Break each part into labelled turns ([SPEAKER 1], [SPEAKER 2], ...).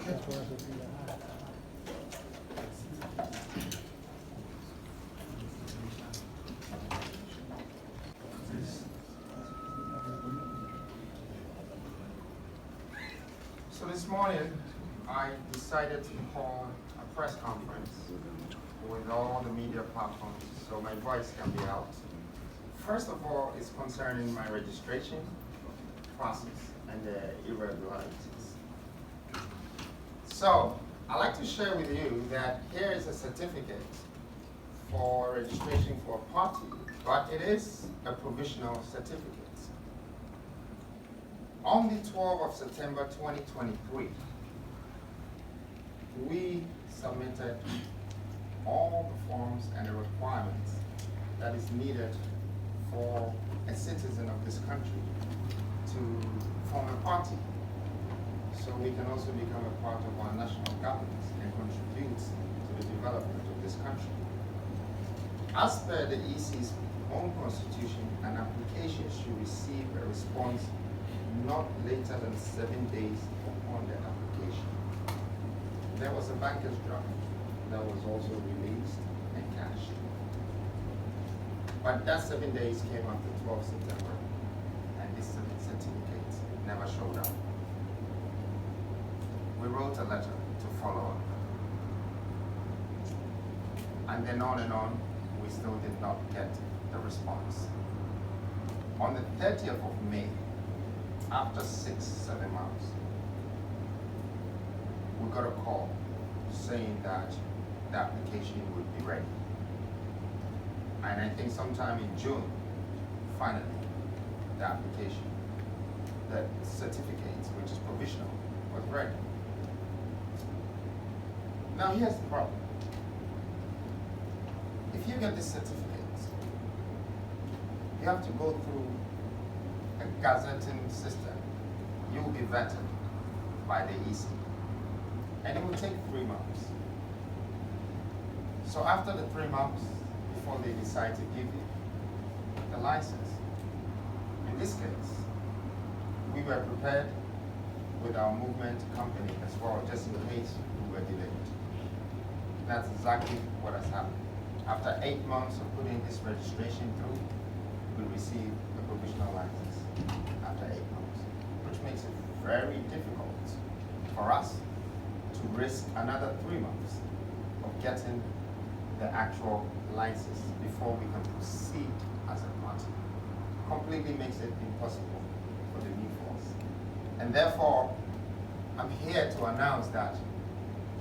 [SPEAKER 1] So this morning, I decided to call a press conference with all the media platforms so my voice can be out. First of all, it's concerning my registration process and the irregularities. So, I'd like to share with you that here is a certificate for registration for a party, but it is a provisional certificate. On the 12th of September 2023, we submitted all the forms and the requirements that is needed for a citizen of this country to form a party, so we can also become a part of our national government and contribute to the development of this country. As per the EC's own constitution, an application should receive a response not later than 7 days upon the application. There was a banker's draft that was also released and cashed. But that 7 days came after 12 September, and this certificate never showed up. We wrote a letter to follow up. And then on, we still did not get the response. On the 30th of May, after 6-7 months, we got a call saying that the application would be ready. And I think sometime in June, finally, the application, the certificate, which is provisional, was ready. Now here's the problem. If you get this certificate, you have to go through a gazetting system. You will be vetted by the EC. And it will take 3 months. So after the 3 months, before they decide to give you the license, in this case, we were prepared with our movement company as well, just in case we were delayed. That's exactly what has happened. After 8 months of putting this registration through, we received a provisional license after 8 months, which makes it very difficult for us to risk another 3 months of getting the actual license before we can proceed as a party. Completely makes it impossible for the new force. And therefore, I'm here to announce that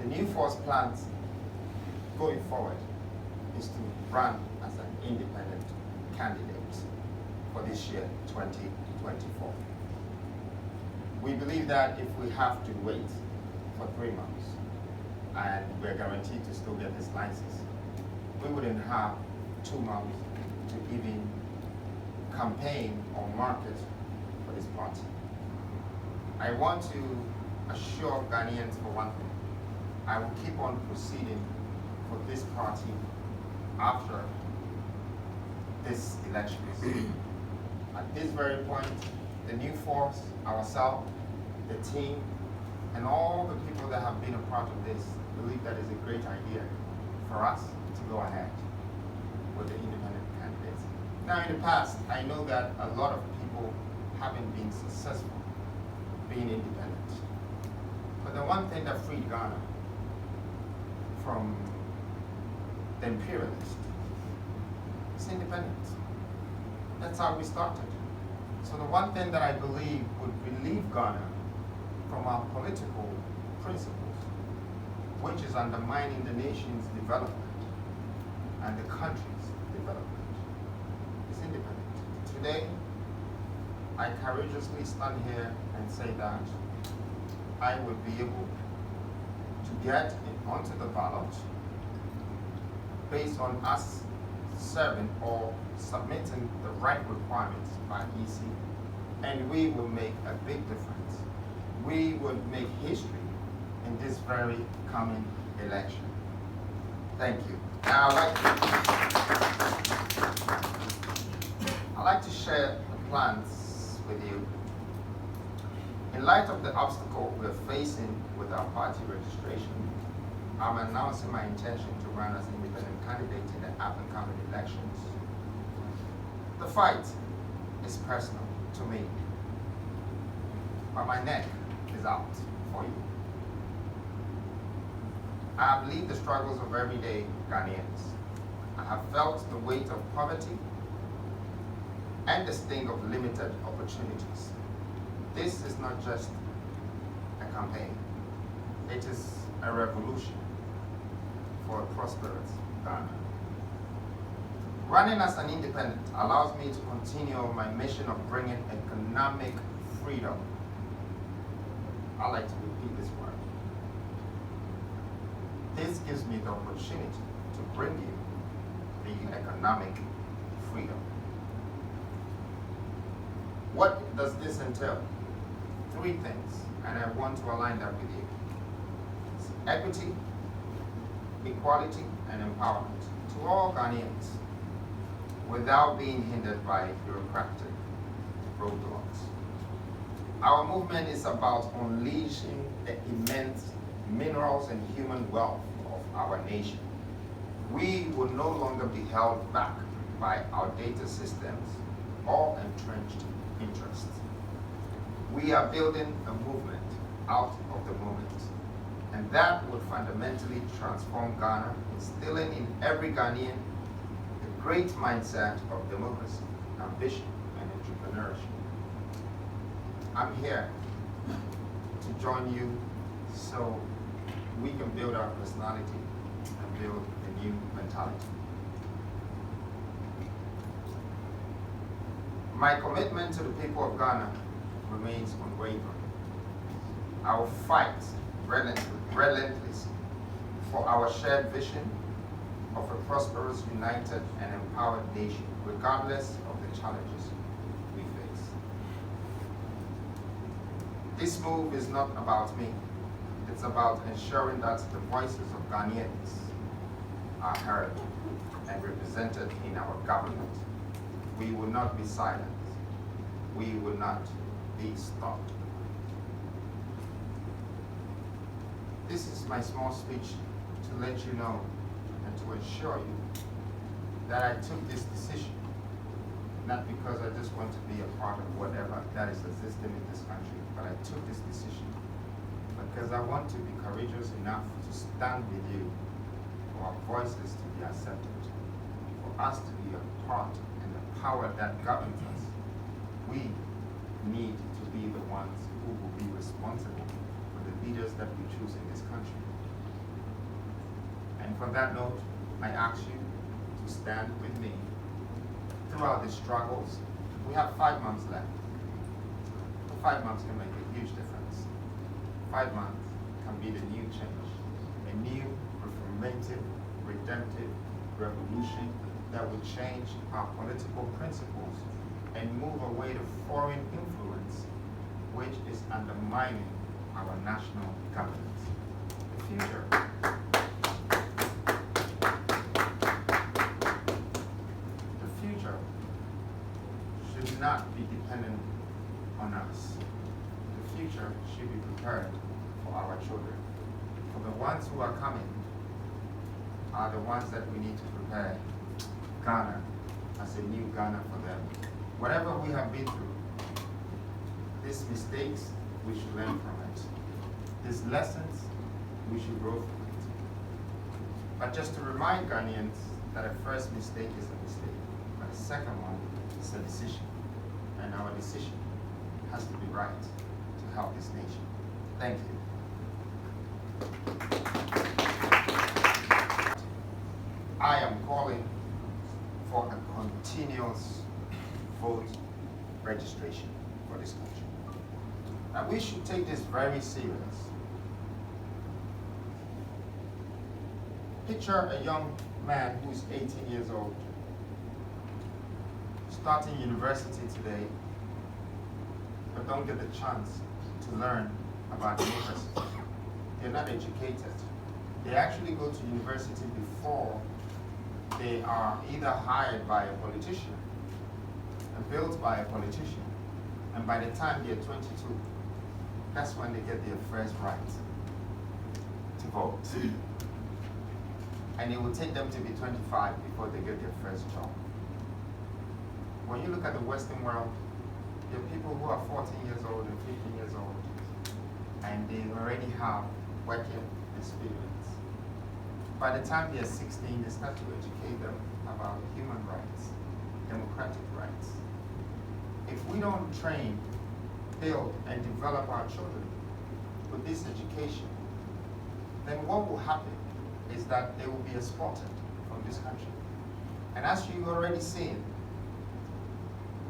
[SPEAKER 1] the new force plans going forward is to run as an independent candidate for this year, 2024. We believe that if we have to wait for 3 months and we're guaranteed to still get this license, we wouldn't have 2 months to even campaign or market for this party. I want to assure Ghanaians for one thing. I will keep on proceeding for this party after this election. At this very point, the new force, ourselves, the team, and all the people that have been a part of this believe that is a great idea for us to go ahead with the independent candidates. Now in the past, I know that a lot of people haven't been successful being independent. But the one thing that freed Ghana from the imperialists is independence. That's how we started. So the one thing that I believe would relieve Ghana from our political principles, which is undermining the nation's development and the country's development, is independence. Today, I courageously stand here and say that I would be able to get onto the ballot based on us serving or submitting the right requirements by EC, and we will make a big difference. We would make history in this very coming election. Thank you. Now I'd like to share the plans with you. In light of the obstacle we're facing with our party registration, I'm announcing my intention to run as independent candidate in the up-and-coming elections. The fight is personal to me, but my neck is out for you. I have lived the struggles of everyday Ghanaians. I have felt the weight of poverty and the sting of limited opportunities. This is not just a campaign. It is a revolution for a prosperous Ghana. Running as an independent allows me to continue my mission of bringing economic freedom. I like to repeat this word. This gives me the opportunity to bring you the economic freedom. What does this entail? 3 things, and I want to align that with you. It's equity, equality, and empowerment to all Ghanaians without being hindered by bureaucratic roadblocks. Our movement is about unleashing the immense minerals and human wealth of our nation. We will no longer be held back by outdated systems or entrenched interests. We are building a movement out of the moment, and that will fundamentally transform Ghana, instilling in every Ghanaian the great mindset of democracy, ambition, and entrepreneurship. I'm here to join you so we can build our personality and build a new mentality. My commitment to the people of Ghana remains unwavering. I will fight relentlessly for our shared vision of a prosperous, united, and empowered nation, regardless of the challenges we face. This move is not about me. It's about ensuring that the voices of Ghanaians are heard and represented in our government. We will not be silent. We will not be stopped. This is my small speech to let you know and to assure you that I took this decision not because I just want to be a part of whatever that is existing in this country, but I took this decision because I want to be courageous enough to stand with you for our voices to be accepted, for us to be a part in the power that governs us. We need to be the ones who will be responsible for the leaders that we choose in this country. And for that note, I ask you to stand with me throughout the struggles. We have 5 months left. 5 months can make a huge difference. 5 months can be the new change, a new reformative, redemptive revolution that will change our political principles and move away to foreign influence, which is undermining our national governance. The future. The future should not be dependent on us. The future should be prepared for our children. For the ones who are coming are the ones that we need to prepare Ghana as a new Ghana for them. Whatever we have been through, these mistakes, we should learn from it. These lessons, we should grow from it. But just to remind Ghanaians that a first mistake is a mistake, but a second one is a decision. And our decision has to be right to help this nation. Thank you. I am calling for a continuous vote registration for this country. Now we should take this very serious. Picture a young man who's 18 years old, starting university today, but don't get the chance to learn about university. They're not educated. They actually go to university before they are either hired by a politician and built by a politician, and by the time they're 22, that's when they get their first right to vote. And it will take them to be 25 before they get their first job. When you look at the Western world, there are people who are 14 years old and 15 years old, and they already have working experience. By the time they're 16, they start to educate them about human rights, democratic rights. If we don't train, build, and develop our children with this education, then what will happen is that they will be exported from this country. And as you've already seen,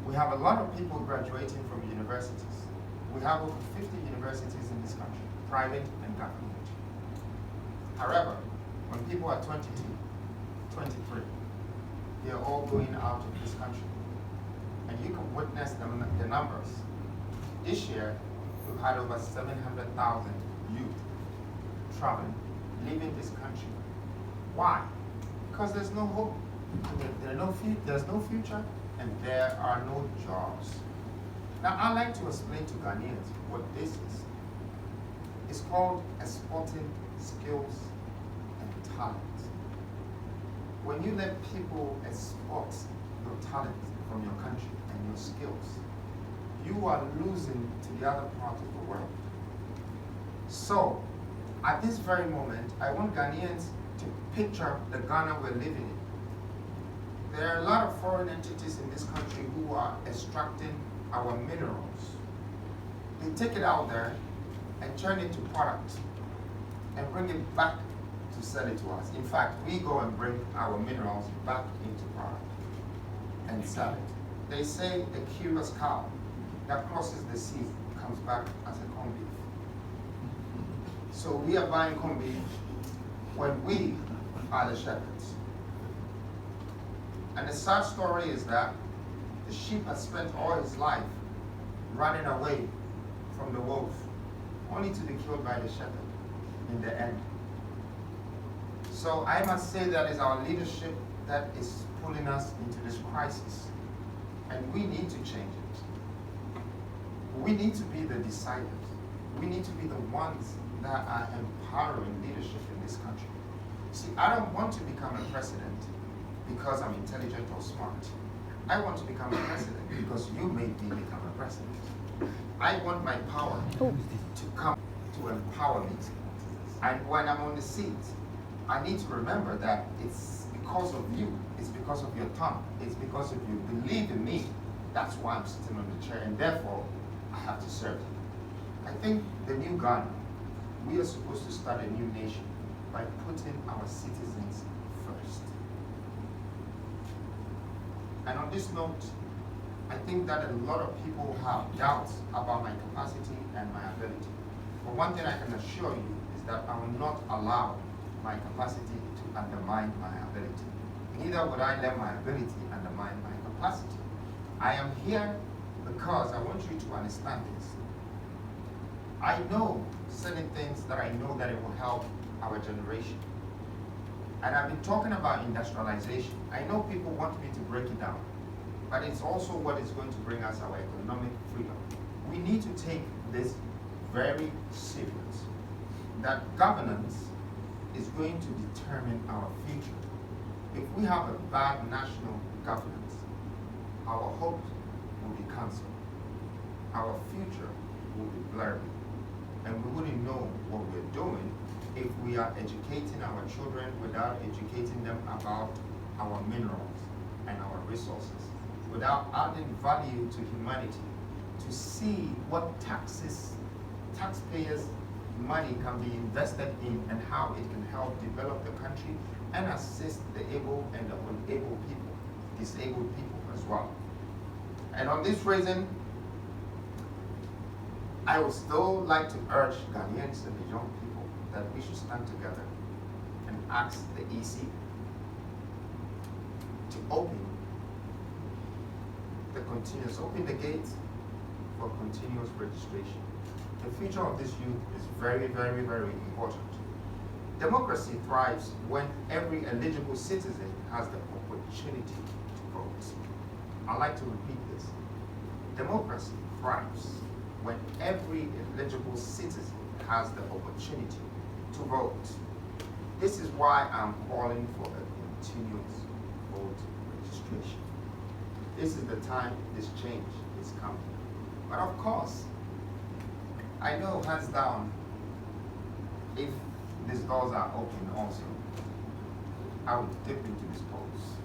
[SPEAKER 1] we have a lot of people graduating from universities. We have over 50 universities in this country, private and government. However, when people are 22, 23, they're all going out of this country. And you can witness the numbers. This year, we've had over 700,000 youth traveling, leaving this country. Why? Because there's no hope. There's no future, and there are no jobs. Now, I'd like to explain to Ghanaians what this is. It's called exporting skills and talent. When you let people export your talent from your country and your skills, you are losing to the other part of the world. So, at this very moment, I want Ghanaians to picture the Ghana we're living in. There are a lot of foreign entities in this country who are extracting our minerals. They take it out there and turn it to product and bring it back to sell it to us. In fact, we go and bring our minerals back into product and sell it. They say a curious cow that crosses the sea comes back as a corned beef. So we are buying corned beef when we are the shepherds. And the sad story is that the sheep has spent all his life running away from the wolf, only to be killed by the shepherd in the end. So I must say that it's our leadership that is pulling us into this crisis. And we need to change it. We need to be the deciders. We need to be the ones that are empowering leadership in this country. See, I don't want to become a president because I'm intelligent or smart. I want to become a president because you made me become a president. I want my power to come to empower me. And when I'm on the seat, I need to remember that it's because of you. It's because of your tongue. It's because of you believe in me. That's why I'm sitting on the chair, and therefore I have to serve you. I think the new Ghana, we are supposed to start a new nation by putting our citizens first. And on this note, I think that a lot of people have doubts about my capacity and my ability. But one thing I can assure you is that I will not allow my capacity to undermine my ability. Neither would I let my ability undermine my capacity. I am here because I want you to understand this. I know certain things that I know that it will help our generation. And I've been talking about industrialization. I know people want me to break it down, but it's also what is going to bring us our economic freedom. We need to take this very serious, that governance is going to determine our future. If we have a bad national governance, our hopes will be cancelled. Our future will be blurry. And we wouldn't know what we're doing if we are educating our children without educating them about our minerals and our resources, without adding value to humanity, to see what taxpayers' money can be invested in and how it can help develop the country and assist the able and the unable people, disabled people as well. And on this reason, I would still like to urge Ghanaians and the young people that we should stand together and ask the EC to open the gates for continuous registration. The future of this youth is very, very, very important. Democracy thrives when every eligible citizen has the opportunity to vote. I'd like to repeat this. Democracy thrives when every eligible citizen has the opportunity to vote. This is why I'm calling for a continuous vote registration. This is the time this change is coming. But of course, I know hands down, if these doors are open also, I would dip into this pose.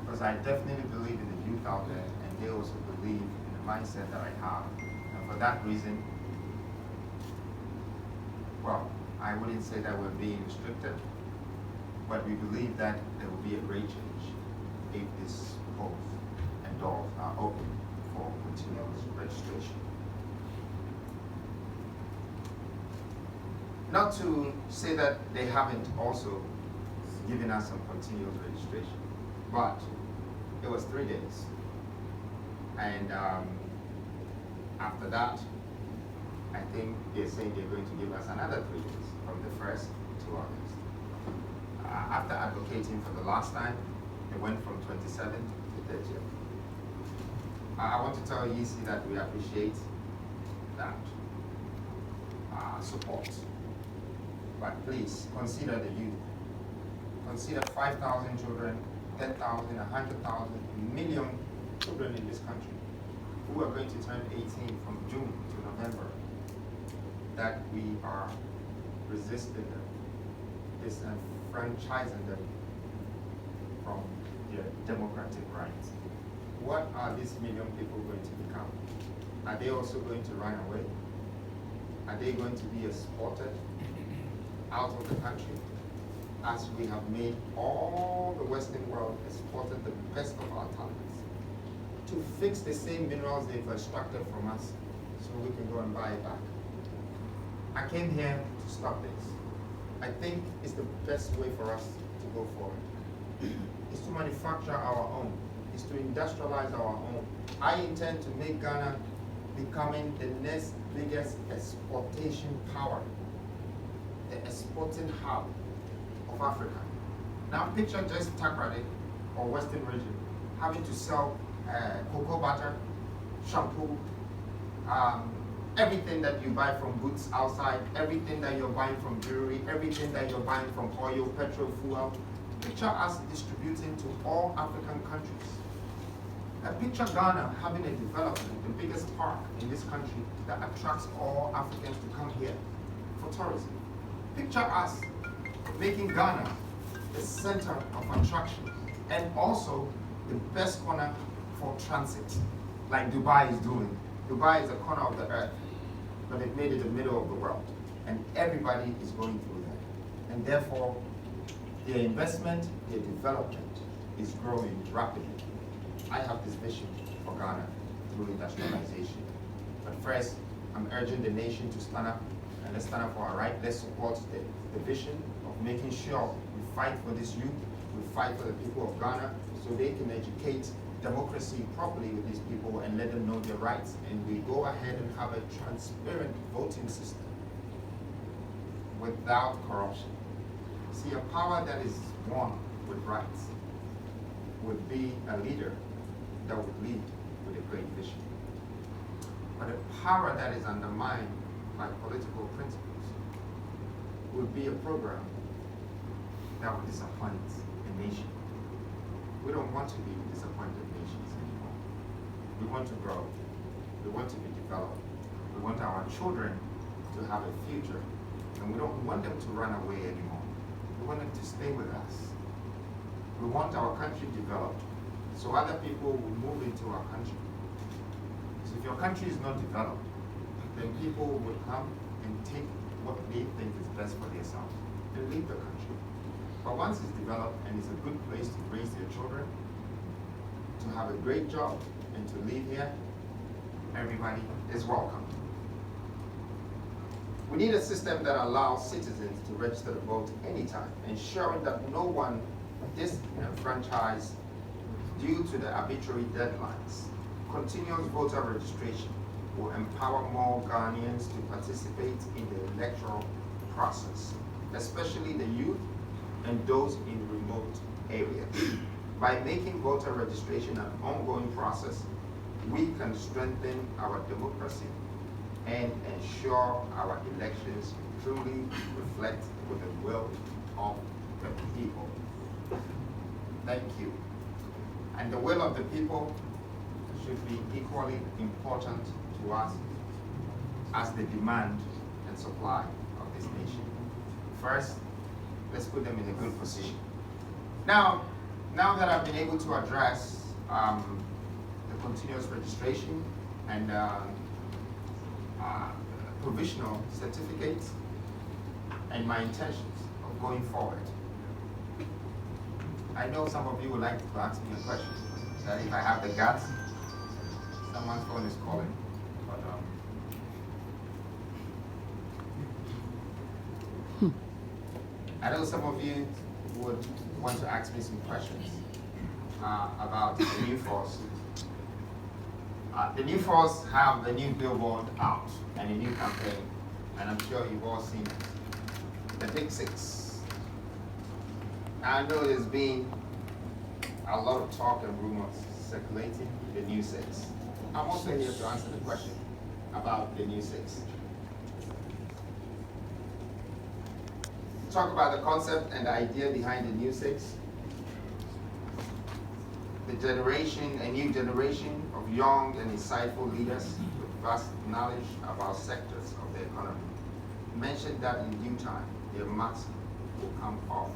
[SPEAKER 1] Because I definitely believe in the youth out there, and they also believe in the mindset that I have. And for that reason, well, I wouldn't say that we're being restricted, but we believe that there will be a great change if this polls and doors are open for continuous registration. Not to say that they haven't also given us some continuous registration, but it was 3 days. And after that, I think they're saying they're going to give us another 3 days from the 1st to August. After advocating for the last time, it went from 27th to 30th. I want to tell EC that we appreciate that support. But please consider the youth. Consider 5,000 children, 10,000, 100,000, a million children in this country who are going to turn 18 from June to November, that we are resisting them, disenfranchising them from their democratic rights. What are these million people going to become? Are they also going to run away? Are they going to be exported out of the country, as we have made all the Western world exported the best of our talents to fix the same minerals they've extracted from us so we can go and buy it back? I came here to stop this. I think it's the best way for us to go forward. It's to manufacture our own. It's to industrialize our own. I intend to make Ghana becoming the next biggest exportation power, the exporting hub of Africa. Now picture just Takrady or Western region having to sell cocoa butter, shampoo, everything that you buy from Boots outside, everything that you're buying from jewelry, everything that you're buying from oil, petrol, fuel. Picture us distributing to all African countries. Picture Ghana having a development, the biggest park in this country that attracts all Africans to come here for tourism. Picture us making Ghana the center of attraction and also the best corner for transit, like Dubai is doing. Dubai is a corner of the earth, but they've made it the middle of the world, and everybody is going through that. And therefore, their investment, their development is growing rapidly. I have this vision for Ghana through industrialization. But first, I'm urging the nation to stand up, and let's stand up for our right. Let's support the vision of making sure we fight for this youth, we fight for the people of Ghana, so they can educate democracy properly with these people and let them know their rights. And we go ahead and have a transparent voting system without corruption. See, a power that is one with rights would be a leader that would lead with a great vision. But a power that is undermined by political principles would be a program that would disappoint a nation. We don't want to be disappointed nations anymore. We want to grow. We want to be developed. We want our children to have a future. And we don't want them to run away anymore. We want them to stay with us. We want our country developed so other people will move into our country. So if your country is not developed, then people would come and take what they think is best for themselves and leave the country. But once it's developed and it's a good place to raise their children, to have a great job, and to live here, everybody is welcome. We need a system that allows citizens to register to vote anytime, ensuring that no one disenfranchised due to the arbitrary deadlines. Continuous voter registration will empower more Ghanaians to participate in the electoral process, especially the youth and those in remote areas. By making voter registration an ongoing process, we can strengthen our democracy and ensure our elections truly reflect with the will of the people. Thank you. And the will of the people should be equally important to us as the demand and supply of this nation. First, let's put them in a good position. Now that I've been able to address the continuous registration and provisional certificates and my intentions of going forward, I know some of you would like to ask me a question. That if I have the guts, someone's phone is calling. But I know some of you would want to ask me some questions about the new force. The new force have the new billboard out and a new campaign, and I'm sure you've all seen it. The Big Six. I know there's been a lot of talk and rumors circulating the new six. I'm also here to answer the question about the new six. Talk about the concept and the idea behind the new six. The generation, a new generation of young and insightful leaders with vast knowledge about sectors of the economy mentioned that in due time their masks will come off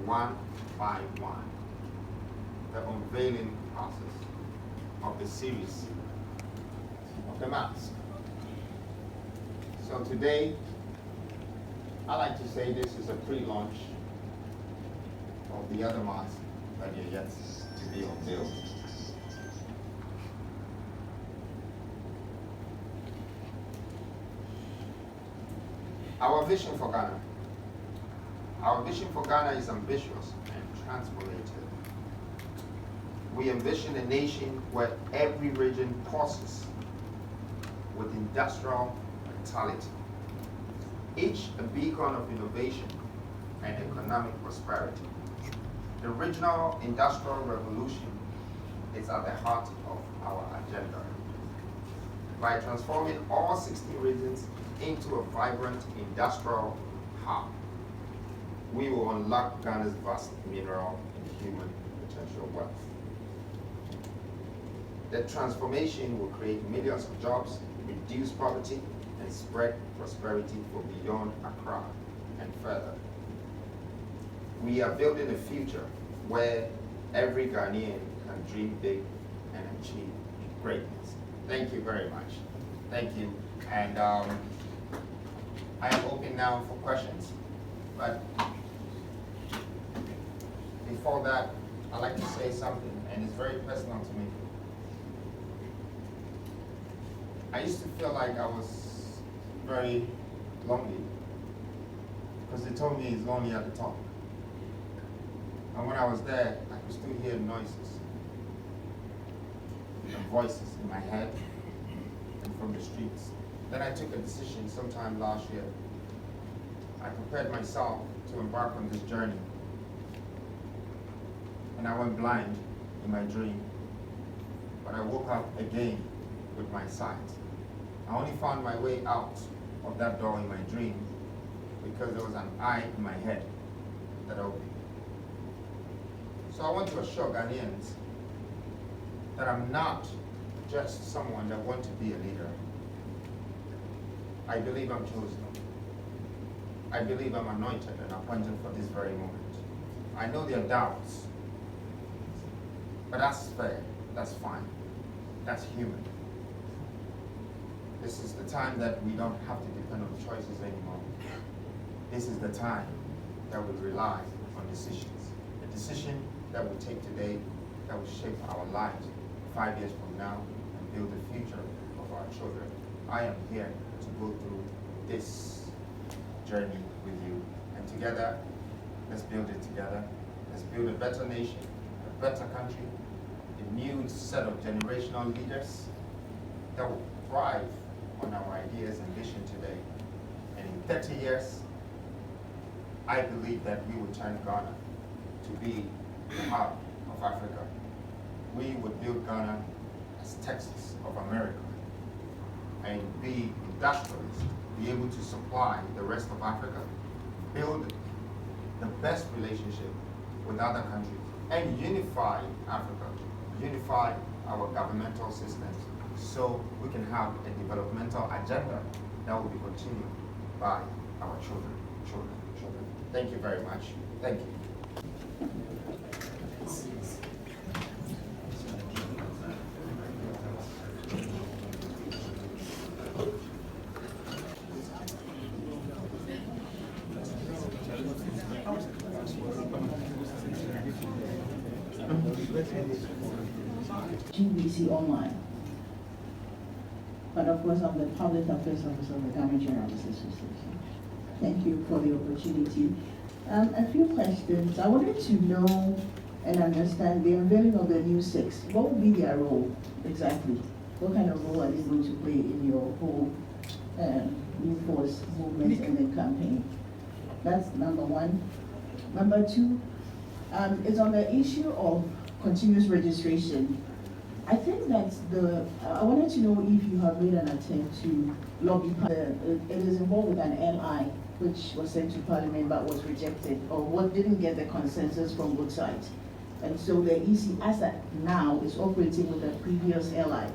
[SPEAKER 1] one by one. The unveiling process of the series of the mask. So today, I like to say this is a pre-launch of the other masks that are yet to be unveiled. Our vision for Ghana. Our vision for Ghana is ambitious and transformative. We envision a nation where every region pulses with industrial vitality, each a beacon of innovation and economic prosperity. The regional industrial revolution is at the heart of our agenda. By transforming all 16 regions into a vibrant industrial hub, we will unlock Ghana's vast mineral and human potential wealth. The transformation will create millions of jobs, reduce poverty, and spread prosperity for beyond Accra and further. We are building a future where every Ghanaian can dream big and achieve greatness. Thank you very much. Thank you. And I am open now for questions. But before that, I'd like to say something, and it's very personal to me. I used to feel like I was very lonely because they told me it's lonely at the top. And when I was there, I could still hear noises and voices in my head and from the streets. Then I took a decision sometime last year. I prepared myself to embark on this journey. And I went blind in my dream. But I woke up again with my sight. I only found my way out of that door in my dream because there was an eye in my head that opened. So I want to assure Ghanaians that I'm not just someone that wants to be a leader. I believe I'm chosen. I believe I'm anointed and appointed for this very moment. I know there are doubts, but that's fair, that's fine, that's human. This is the time that we don't have to depend on choices anymore. This is the time that we rely on decisions. A decision that we take today that will shape our lives 5 years from now and build the future of our children. I am here to go through this journey with you. And together, let's build it together. Let's build a better nation, a better country, a new set of generational leaders that will thrive on our ideas and vision today. And in 30 years, I believe that we will turn Ghana to be the hub of Africa. We would build Ghana as Texas of America. and be industrialists, be able to supply the rest of Africa, build the best relationship with other countries, and unify Africa, unify our governmental systems, so we can have a developmental agenda that will be continued by our children. Thank you very much. Thank you.
[SPEAKER 2] GBC online. But of course, I'm the public affairs officer of the Ghana Journalists Association. Thank you for the opportunity. A few questions. I wanted to know and understand the unveiling of the new six. What will be their role exactly? What kind of role are they going to play in your whole New Force movement and the campaign? That's number one. Number two, is on the issue of continuous registration. I think that I wanted to know if you have made an attempt to lobby. It is involved with an LI, which was sent to Parliament but was rejected, or what didn't get the consensus from both sides. And so the EC, as at now, is operating with a previous LI,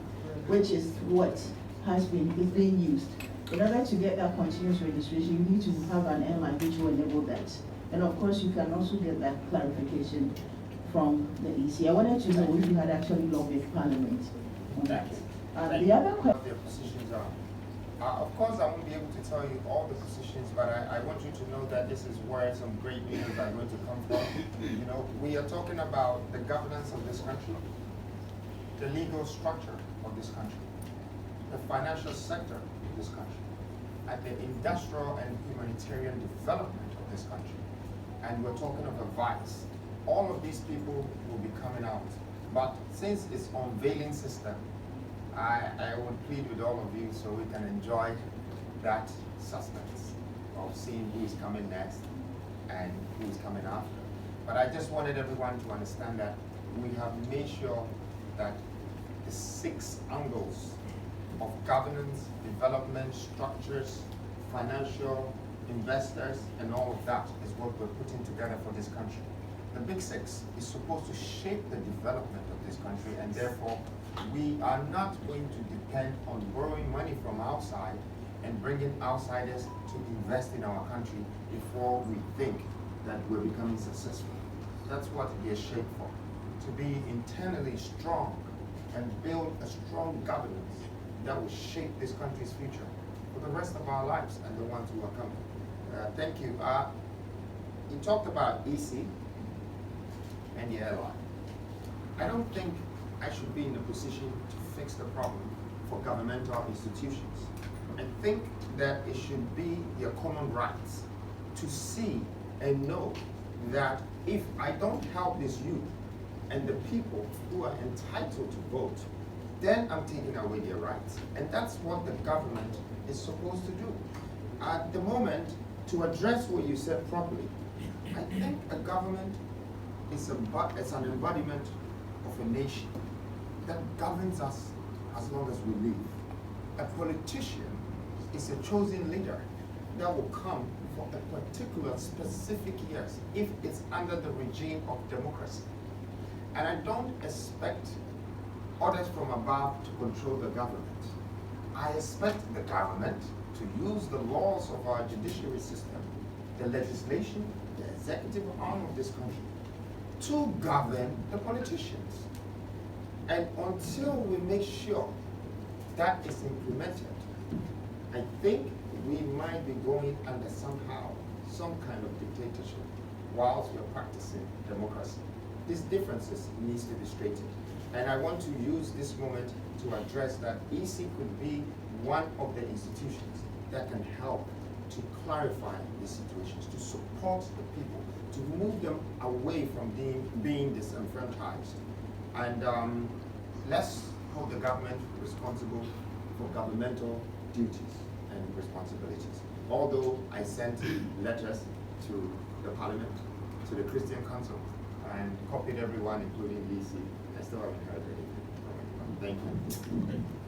[SPEAKER 2] which is what is being used. In order to get that continuous registration, you need to have an LI which will enable that. And of course, you can also get that clarification from the EC. I wanted to know if you had actually lobbied Parliament on that. The other question.
[SPEAKER 1] What their positions are. Of course, I won't be able to tell you all the positions, but I want you to know that this is where some great leaders are going to come from. You know, we are talking about the governance of this country, the legal structure of this country, the financial sector of this country, and the industrial and humanitarian development of this country. And we're talking of a vice. All of these people will be coming out. But since it's unveiling system, I would plead with all of you so we can enjoy that suspense of seeing who is coming next and who is coming after. But I just wanted everyone to understand that we have made sure that the 6 angles of governance, development, structures, financial, investors, and all of that is what we're putting together for this country. The Big 6 is supposed to shape the development of this country, and therefore we are not going to depend on borrowing money from outside and bringing outsiders to invest in our country before we think that we're becoming successful. That's what we are shaped for, to be internally strong and build a strong governance that will shape this country's future for the rest of our lives and the ones who are coming. Thank you. You talked about EC and the airline. I don't think I should be in a position to fix the problem for governmental institutions. I think that it should be their common rights to see and know that if I don't help this youth and the people who are entitled to vote, then I'm taking away their rights. And that's what the government is supposed to do. At the moment, to address what you said properly, I think a government is an embodiment of a nation that governs us as long as we live. A politician is a chosen leader that will come for a particular specific years if it's under the regime of democracy. And I don't expect orders from above to control the government. I expect the government to use the laws of our judiciary system, the legislation, the executive arm of this country, to govern the politicians. And until we make sure that is implemented, I think we might be going under somehow some kind of dictatorship whilst we're practicing democracy. These differences needs to be straightened. And I want to use this moment to address that EC could be one of the institutions that can help to clarify these situations, to support the people, to move them away from being disenfranchised. And let's hold the government responsible for governmental duties and responsibilities. Although I sent letters to the Parliament, to the Christian Council, and copied everyone, including DC, I still haven't heard anything from anyone. Thank you.